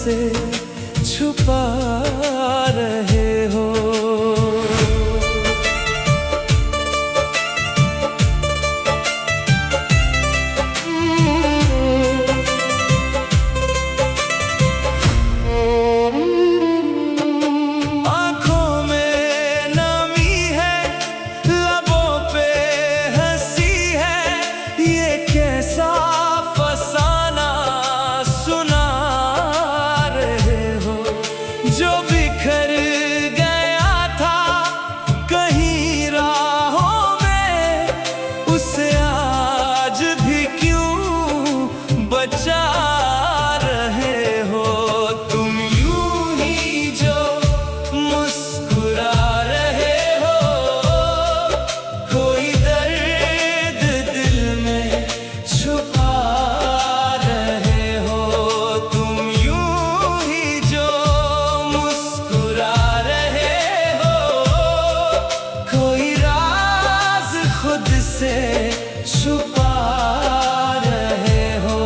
से छुपा रहे हो। जो बिखर गया था कहीं राहों में, उसे आज भी क्यों बचा रहे हो। तुम यूं ही जो मुस्कुरा रहे हो, कोई दर्द दिल में छुपा रहे हो। तुम यूं ही जो खुद से छुपा रहे हो।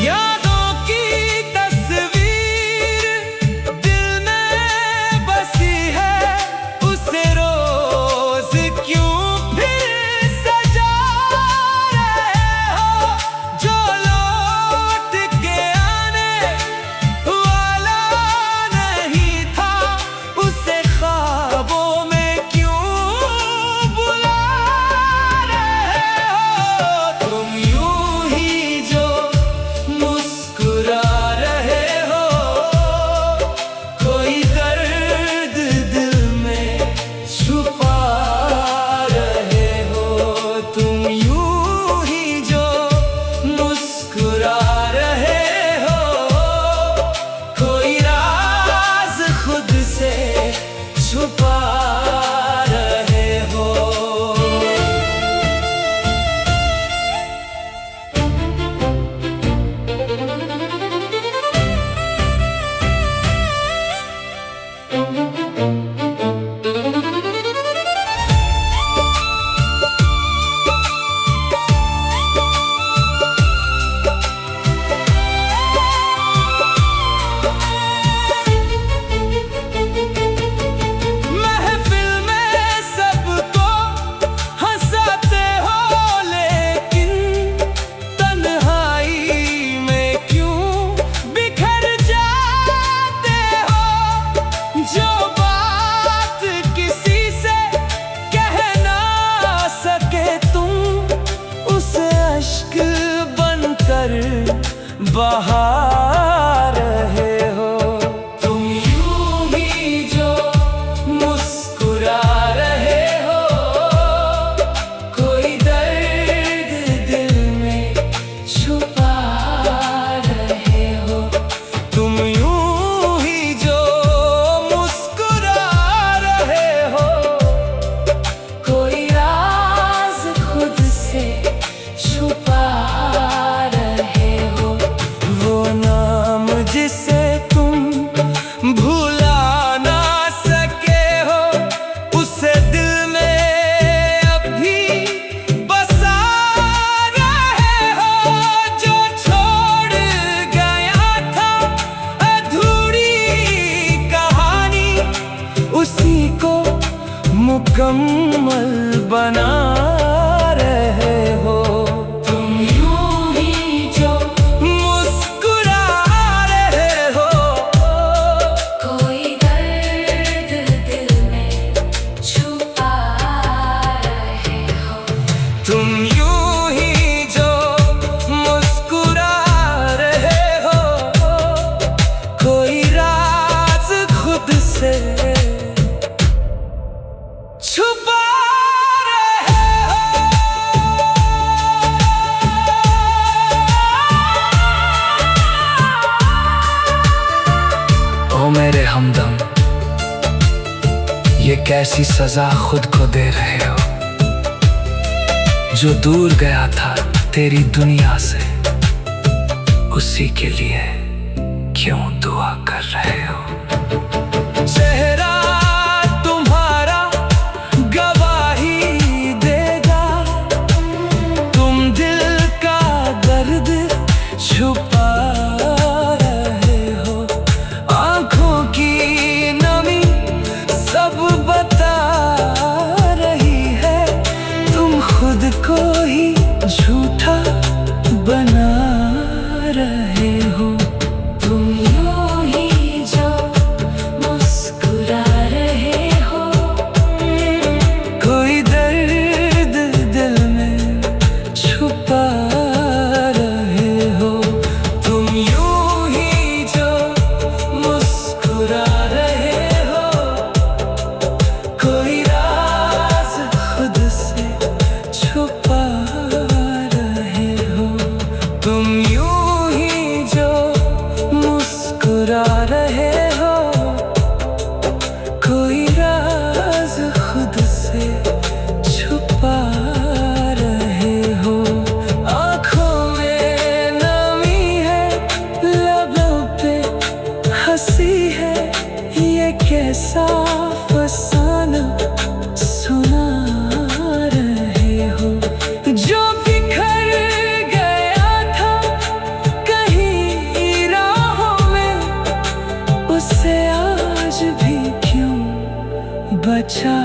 यादों की तस्वीर दिल में बसी है, उसे रोज क्यों छुपा रहे हो। बहा रहे हो। तुम यूं ही जो मुस्कुरा रहे हो, कोई दर्द दिल में छुपा रहे हो। तुम यूं ही जो मुस्कुरा रहे हो, कोई राज खुद से छुपा जिसे तुम भुला ना सके हो, उसे दिल में अभी बसा रहे हो। जो छोड़ गया था अधूरी कहानी, उसी को मुकम्मल बना रहे हो। तुम यूं ही जो मुस्कुरा रहे हो, कोई राज खुद से छुपा रहे हो। ओ मेरे हमदम, ये कैसी सजा खुद को दे रहे हो। जो दूर गया था तेरी दुनिया से, उसी के लिए क्यों दुआ कर रहे हो। राज खुद से छुपा रहे हो। आँखों में नमी है, लबों पे हंसी है, ये कैसा फसाना सुना रहे हो। जो बिखर गया था कहीं राहों में, उसे आज भी क्यों बचा